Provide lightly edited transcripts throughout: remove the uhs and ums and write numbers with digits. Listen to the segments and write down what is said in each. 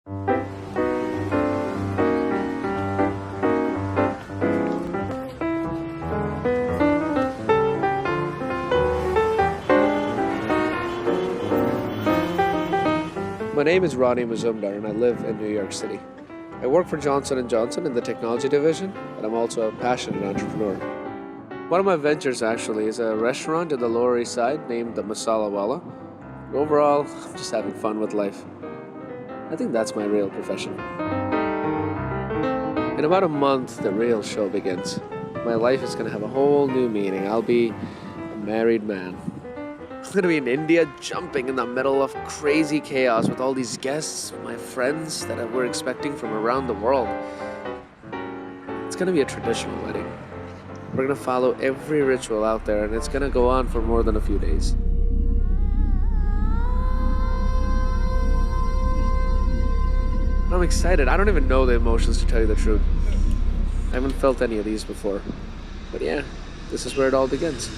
My name is Roni and I live in New York City. I work for Johnson & Johnson in the technology division, and I'm also a passionate entrepreneur. One of my ventures actually is a restaurant in the Lower East Side named the Masala Wala. Overall, I'm just having fun with life. I think that's my real profession. In about a month, the real show begins. My life is going to have a whole new meaning. I'll be a married man. I'm going to be in India, jumping in the middle of crazy chaos with all these guests, my friends that we're expecting from around the world. It's going to be a traditional wedding. We're going to follow every ritual out there, and it's going to go on for more than a few days. I'm excited. I don't even know the emotions, to tell you the truth. I haven't felt any of these before. But yeah, this is where it all begins.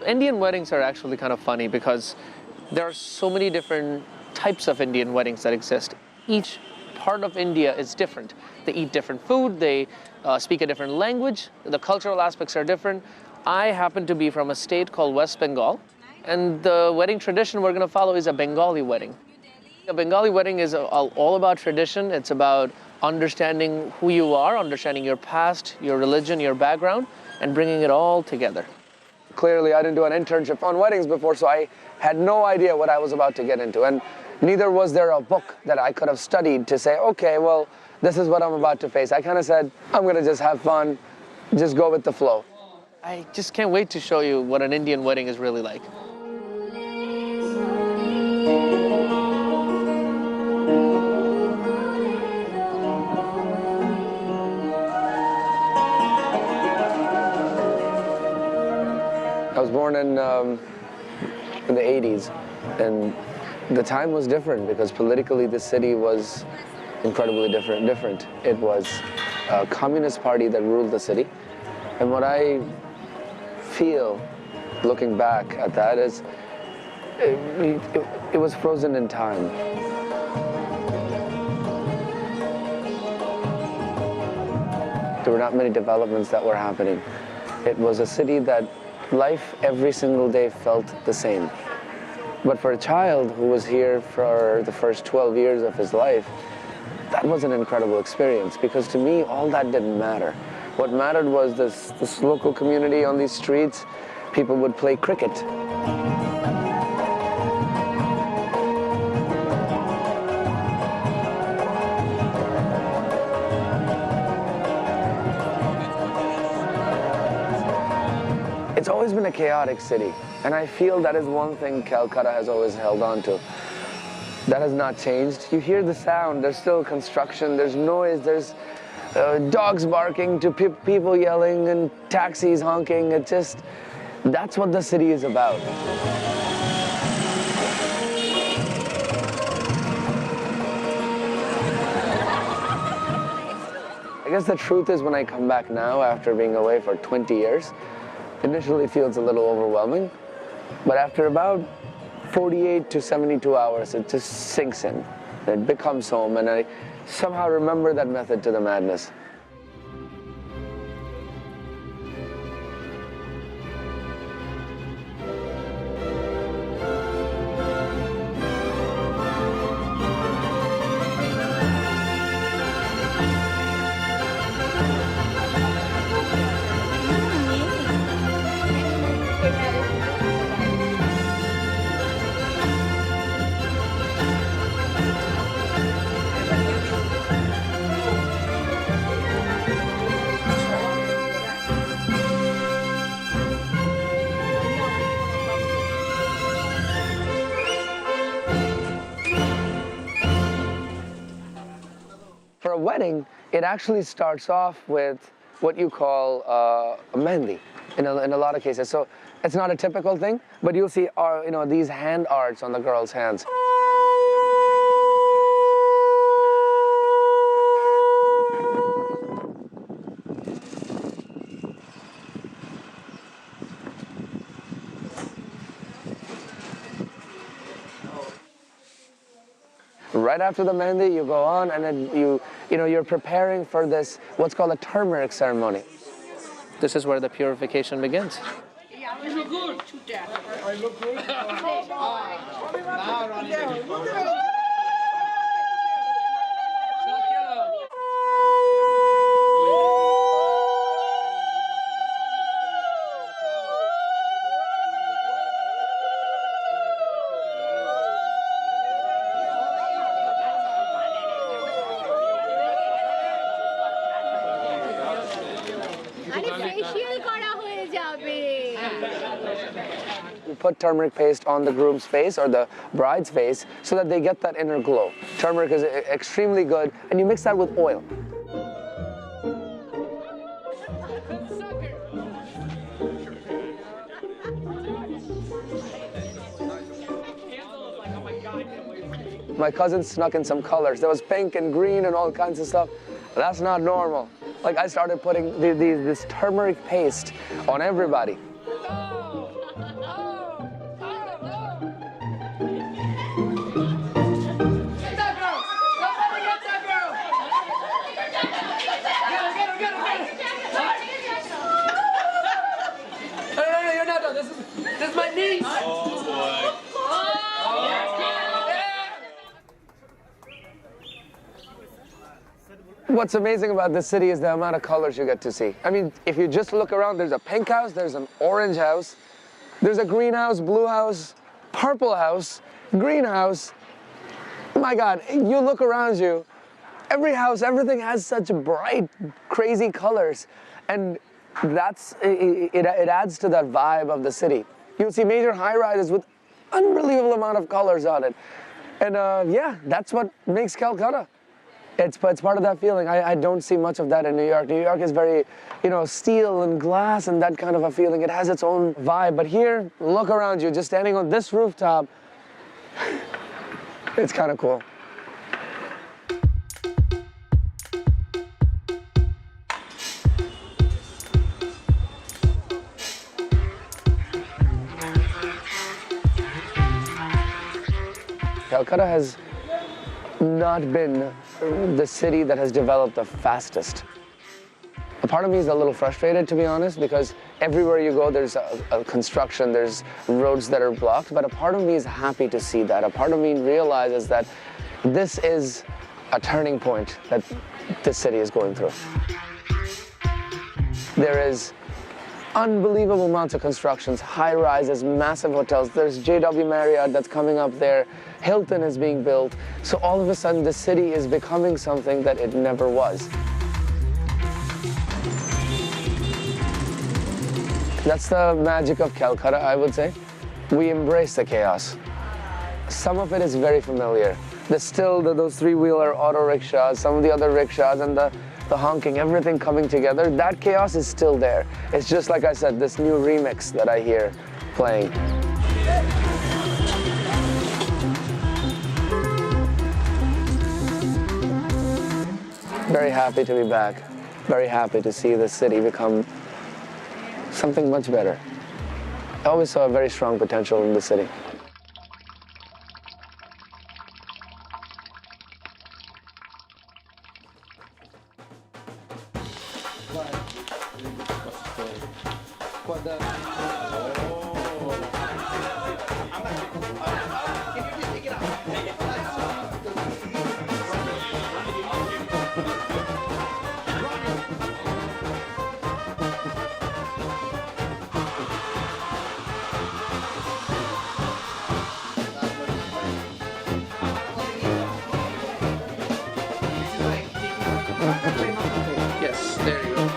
Indian weddings are actually kind of funny because there are so many different types of Indian weddings that exist. Each part of India is different. They eat different food, they speak a different language, the cultural aspects are different. I happen to be from a state called West Bengal, and the wedding tradition we're going to follow is a Bengali wedding. A Bengali wedding is all about tradition. It's about understanding who you are, understanding your past, your religion, your background, and bringing it all together. Clearly, I didn't do an internship on weddings before, so I had no idea what I was about to get into. And neither was there a book that I could have studied to say, okay, well, this is what I'm about to face. I kind of said, I'm going to just have fun, just go with the flow. I just can't wait to show you what an Indian wedding is really like. I was born in the 80s, and the time was different because politically the city was incredibly different. It was a communist party that ruled the city, and what I feel looking back at that is it was frozen in time. There were not many developments that were happening. It was a city that life every single day felt the same. But for a child who was here for the first 12 years of his life, that was an incredible experience because to me, all that didn't matter. What mattered was this local community on these streets. People would play cricket. It's always been a chaotic city, and I feel that is one thing Kolkata has always held on to. That has not changed. You hear the sound, there's still construction, there's noise, there's dogs barking to people yelling and taxis honking. That's what the city is about. I guess the truth is when I come back now after being away for 20 years, initially feels a little overwhelming, but after about 48 to 72 hours, it just sinks in. It becomes home, and I somehow remember that method to the madness. wedding, it actually starts off with what you call a mehndi in a lot of cases. So it's not a typical thing, but you'll see these hand arts on the girl's hands. Right after the mehndi, you go on, and then you're preparing for this, what's called a turmeric ceremony. This is where the purification begins. You look good. I look good. You put turmeric paste on the groom's face or the bride's face so that they get that inner glow. Turmeric is extremely good, and you mix that with oil. My cousin snuck in some colors. There was pink and green and all kinds of stuff. That's not normal. Like, I started putting this turmeric paste on everybody. This is my niece! Oh, boy. What's amazing about this city is the amount of colors you get to see. I mean, if you just look around, there's a pink house, there's an orange house, there's a green house, blue house, purple house, green house. My God, you look around you, every house, everything has such bright, crazy colors. And it adds to that vibe of the city. You'll see major high-rises with unbelievable amount of colors on it. And yeah, that's what makes Calcutta. It's part of that feeling. I don't see much of that in New York. New York is very, steel and glass and that kind of a feeling. It has its own vibe. But here, look around you, just standing on this rooftop, it's kind of cool. Calcutta has not been the city that has developed the fastest. A part of me is a little frustrated, to be honest, because everywhere you go there's a construction, there's roads that are blocked, but a part of me is happy to see that. A part of me realizes that this is a turning point that this city is going through. There is unbelievable amounts of constructions, high-rises, massive hotels. There's JW Marriott that's coming up there. Hilton is being built. So all of a sudden, the city is becoming something that it never was. That's the magic of Calcutta, I would say. We embrace the chaos. Some of it is very familiar. There's still those three-wheeler auto rickshaws, some of the other rickshaws, and the honking, everything coming together. That chaos is still there. It's just like I said, this new remix that I hear playing. Very happy to be back. Very happy to see the city become something much better. I always saw a very strong potential in the city. Yes, there you go.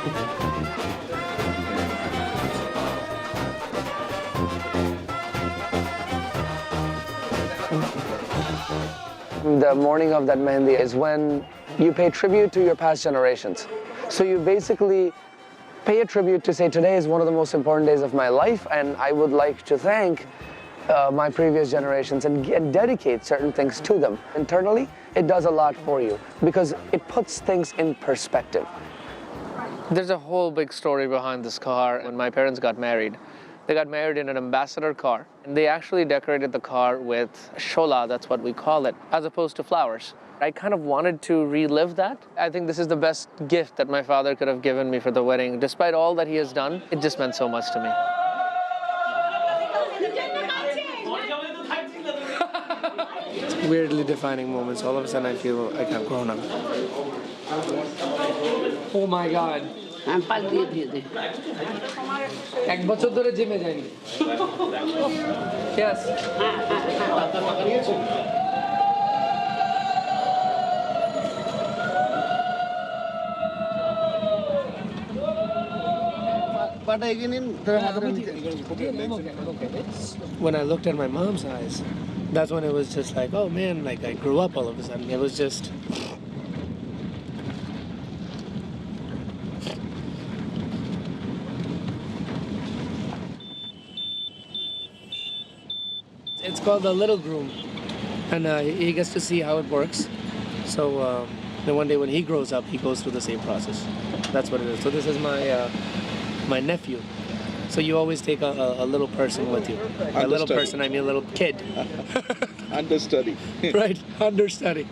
The morning of that Mehndi is when you pay tribute to your past generations. So you basically pay a tribute to say today is one of the most important days of my life, and I would like to thank my previous generations and dedicate certain things to them. Internally, it does a lot for you because it puts things in perspective. There's a whole big story behind this car. When my parents got married, they got married in an ambassador car, and they actually decorated the car with shola, that's what we call it, as opposed to flowers. I kind of wanted to relive that. I think this is the best gift that my father could have given me for the wedding. Despite all that he has done, it just meant so much to me. It's weirdly defining moments. All of a sudden I feel like I've grown up. Oh my God. এক বছর ধরে জিমে যাইনি। Yes. When I looked at my mom's eyes, that's when it was just like, oh man, like I grew up all of a sudden. It was just... It's called the little groom, and he gets to see how it works. So then one day when he grows up, he goes through the same process. That's what it is. So this is my nephew. So you always take a little person with you. By a little person, I mean a little kid. Understudy. Right, understudy.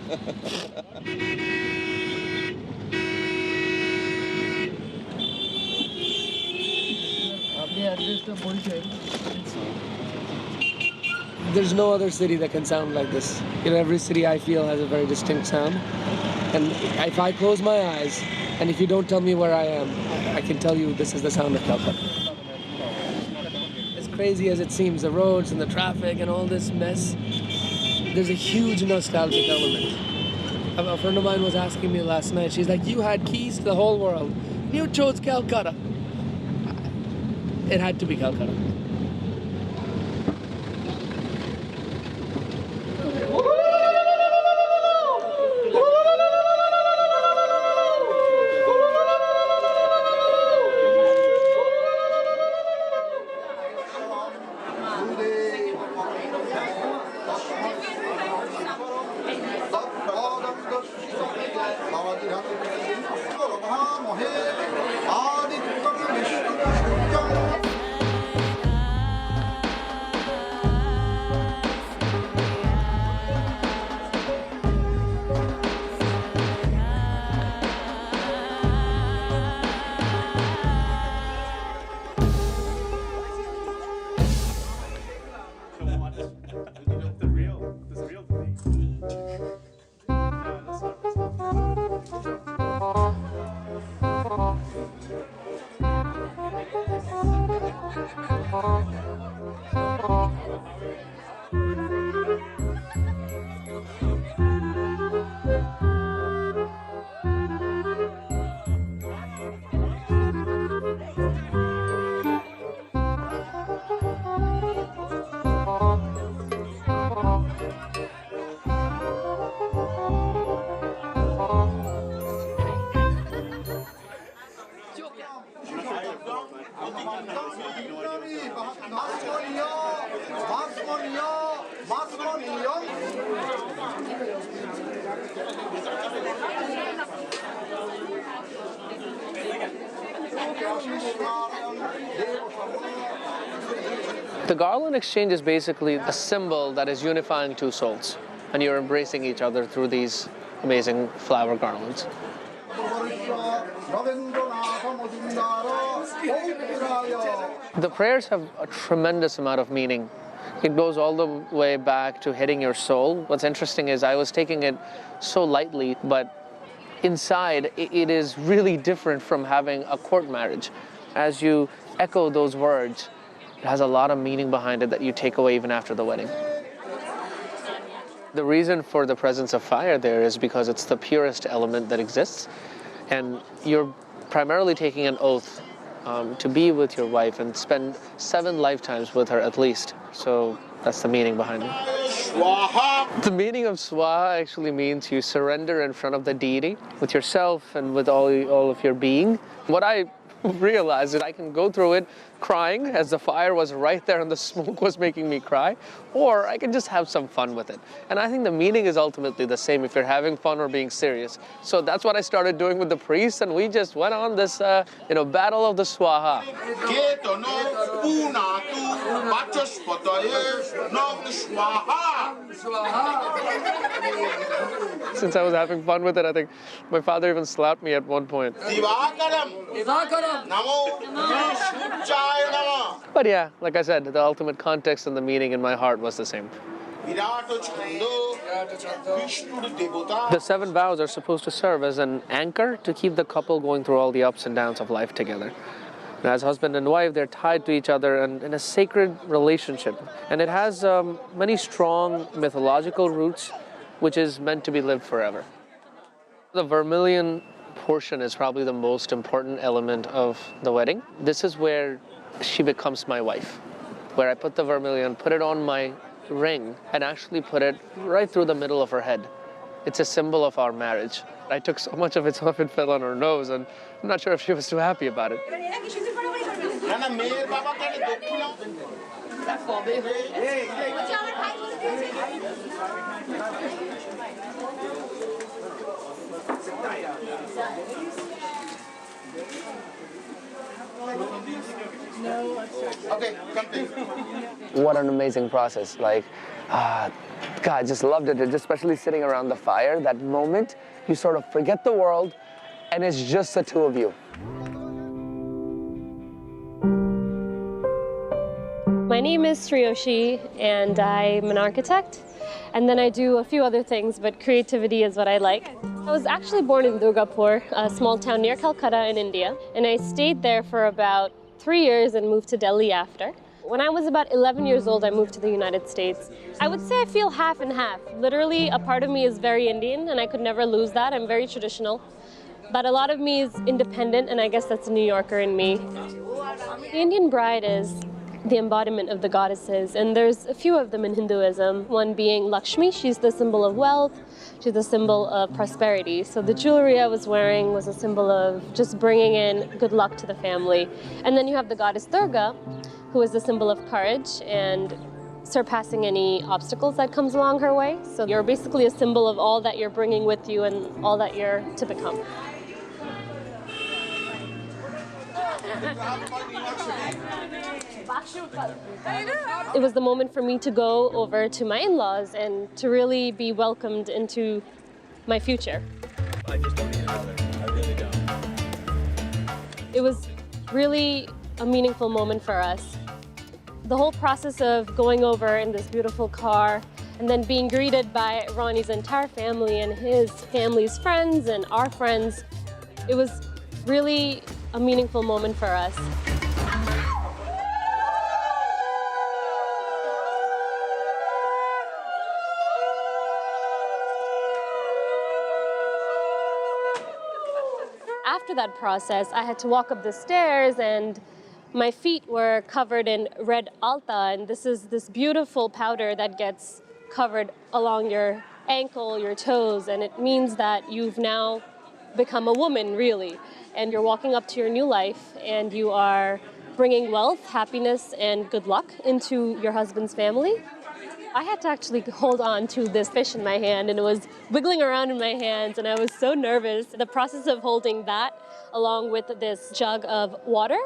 There's no other city that can sound like this. You know, every city I feel has a very distinct sound. And if I close my eyes, and if you don't tell me where I am, I can tell you this is the sound of Kolkata. As crazy as it seems, the roads and the traffic and all this mess, there's a huge nostalgic element. A friend of mine was asking me last night, she's like, you had keys to the whole world. You chose Calcutta. It had to be Calcutta. The garland exchange is basically a symbol that is unifying two souls, and you're embracing each other through these amazing flower garlands. The prayers have a tremendous amount of meaning. It goes all the way back to hitting your soul. What's interesting is I was taking it so lightly, but inside it is really different from having a court marriage. As you echo those words, it has a lot of meaning behind it that you take away even after the wedding. The reason for the presence of fire there is because it's the purest element that exists, and you're primarily taking an oath to be with your wife and spend 7 lifetimes with her at least. So that's the meaning behind it. Swaha. The meaning of swaha actually means you surrender in front of the deity with yourself and with all of your being. What I realized is I can go through it crying as the fire was right there and the smoke was making me cry, or I can just have some fun with it. And I think the meaning is ultimately the same if you're having fun or being serious. So that's what I started doing with the priests, and we just went on this battle of the swaha. Since I was having fun with it, I think my father even slapped me at one point. But yeah, like I said, the ultimate context and the meaning in my heart was the same. The 7 vows are supposed to serve as an anchor to keep the couple going through all the ups and downs of life together. And as husband and wife, they're tied to each other and in a sacred relationship. And it has many strong mythological roots, which is meant to be lived forever. The vermilion portion is probably the most important element of the wedding. This is where she becomes my wife, where I put the vermilion, put it on my ring, and actually put it right through the middle of her head. It's a symbol of our marriage. I took so much of it off, it fell on her nose, and I'm not sure if she was too happy about it. Okay, something. What an amazing process. Like, God, I just loved it. Especially sitting around the fire, that moment, you sort of forget the world, and it's just the two of you. My name is Sreoshy, and I'm an architect. And then I do a few other things, but creativity is what I like. I was actually born in Durgapur, a small town near Kolkata in India, and I stayed there for about 3 years and moved to Delhi after. When I was about 11 years old, I moved to the United States. I would say I feel half and half. Literally, a part of me is very Indian, and I could never lose that. I'm very traditional. But a lot of me is independent, and I guess that's a New Yorker in me. The Indian bride is the embodiment of the goddesses, and there's a few of them in Hinduism. One being Lakshmi, she's the symbol of wealth, she's the symbol of prosperity. So the jewelry I was wearing was a symbol of just bringing in good luck to the family. And then you have the goddess Durga, who is the symbol of courage and surpassing any obstacles that comes along her way. So you're basically a symbol of all that you're bringing with you and all that you're to become. It was the moment for me to go over to my in-laws and to really be welcomed into my future. I just don't need another. I really don't. It was really a meaningful moment for us. The whole process of going over in this beautiful car and then being greeted by Roni's entire family and his family's friends and our friends, it was really a meaningful moment for us. After that process, I had to walk up the stairs and my feet were covered in red alta, and this is this beautiful powder that gets covered along your ankle, your toes, and it means that you've now become a woman, really. And you're walking up to your new life, and you are bringing wealth, happiness, and good luck into your husband's family. I had to actually hold on to this fish in my hand, and it was wiggling around in my hands, and I was so nervous. The process of holding that, along with this jug of water,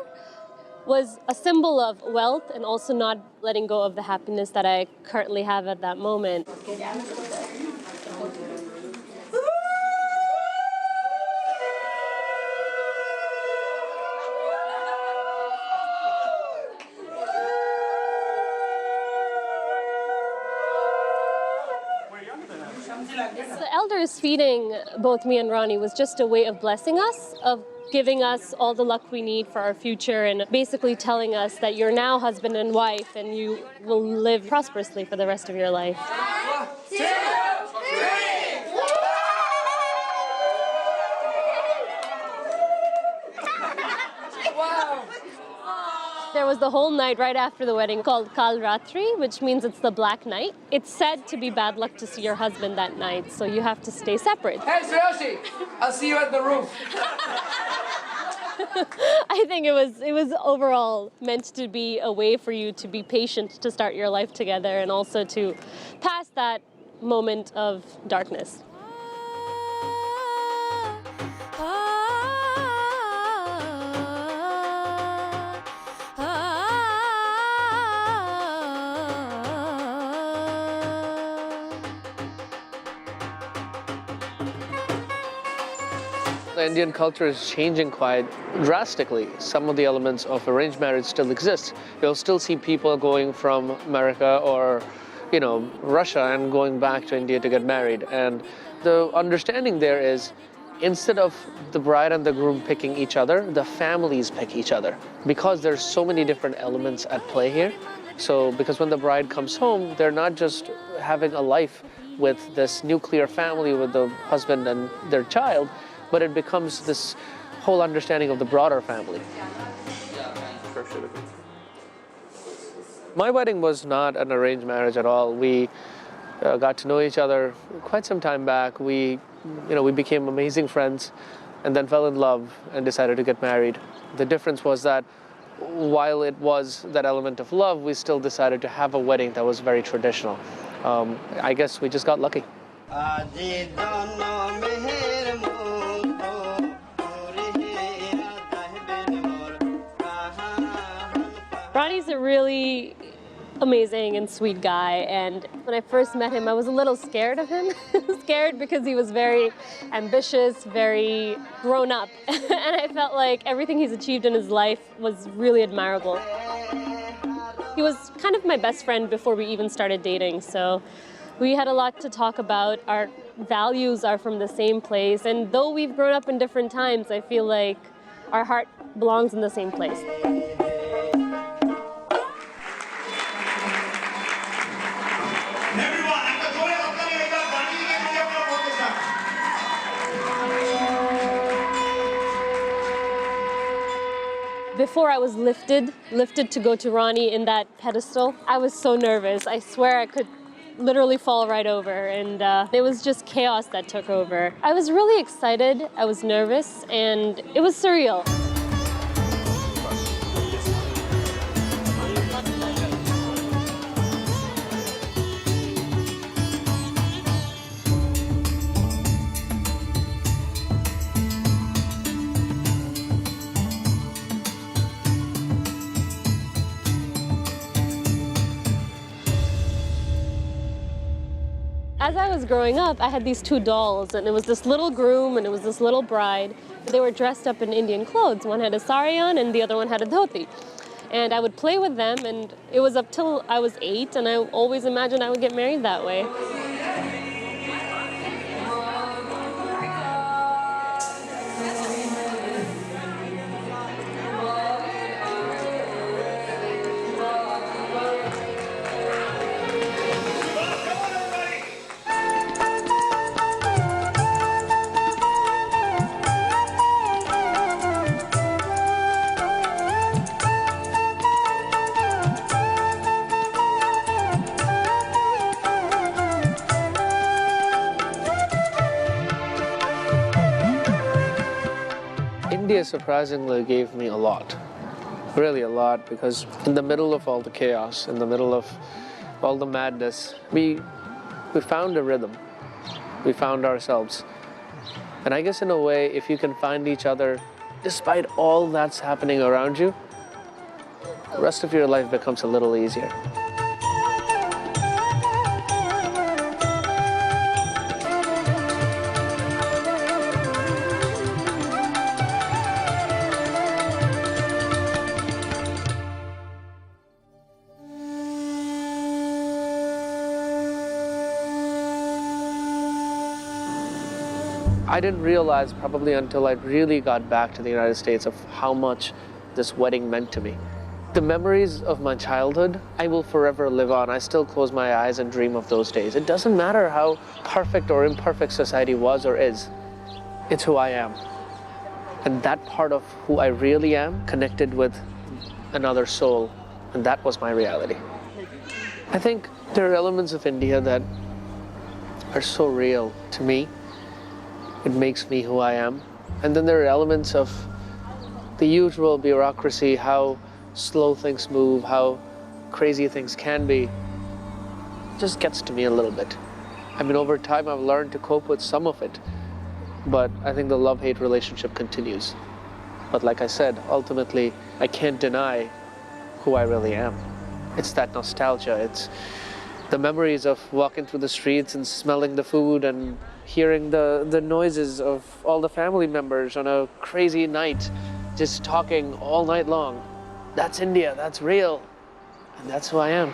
was a symbol of wealth and also not letting go of the happiness that I currently have at that moment. The elders feeding both me and Roni was just a way of blessing us, of giving us all the luck we need for our future, and basically telling us that you're now husband and wife and you will live prosperously for the rest of your life. 1, 2, 3. Wow. There was the whole night right after the wedding called Kal Ratri, which means it's the black night. It's said to be bad luck to see your husband that night, so you have to stay separate. Hey, Sreoshy, I'll see you at the roof. I think it was overall meant to be a way for you to be patient to start your life together and also to pass that moment of darkness. The Indian culture is changing quite drastically. Some of the elements of arranged marriage still exist. You'll still see people going from America or, Russia and going back to India to get married. And the understanding there is, instead of the bride and the groom picking each other, the families pick each other. Because there's so many different elements at play here. So, because when the bride comes home, they're not just having a life with this nuclear family with the husband and their child, but it becomes this whole understanding of the broader family. My wedding was not an arranged marriage at all. We got to know each other quite some time back. We became amazing friends and then fell in love and decided to get married. The difference was that while it was that element of love, we still decided to have a wedding that was very traditional. I guess we just got lucky. Ronnie's a really amazing and sweet guy, and when I first met him, I was a little scared of him. Scared because he was very ambitious, very grown up, and I felt like everything he's achieved in his life was really admirable. He was kind of my best friend before we even started dating, so we had a lot to talk about. Our values are from the same place, and though we've grown up in different times, I feel like our heart belongs in the same place. Before I was lifted to go to Ronnie in that pedestal, I was so nervous. I swear I could literally fall right over, and it was just chaos that took over. I was really excited, I was nervous, and it was surreal. As I was growing up, I had these two dolls, and it was this little groom and it was this little bride. They were dressed up in Indian clothes. One had a sari on and the other one had a dhoti. And I would play with them, and it was up till I was 8, and I always imagined I would get married that way. India surprisingly gave me a lot, really a lot, because in the middle of all the chaos, in the middle of all the madness, we found a rhythm, we found ourselves. And I guess in a way, if you can find each other, despite all that's happening around you, the rest of your life becomes a little easier. I didn't realize probably until I really got back to the United States of how much this wedding meant to me. The memories of my childhood, I will forever live on. I still close my eyes and dream of those days. It doesn't matter how perfect or imperfect society was or is. It's who I am. And that part of who I really am, connected with another soul, and that was my reality. I think there are elements of India that are so real to me. It makes me who I am. And then there are elements of the usual bureaucracy, how slow things move, how crazy things can be. It just gets to me a little bit. I mean, over time I've learned to cope with some of it, but I think the love-hate relationship continues. But like I said, ultimately, I can't deny who I really am. It's that nostalgia. It's the memories of walking through the streets and smelling the food and hearing the noises of all the family members on a crazy night, just talking all night long. That's India, that's real, and that's who I am.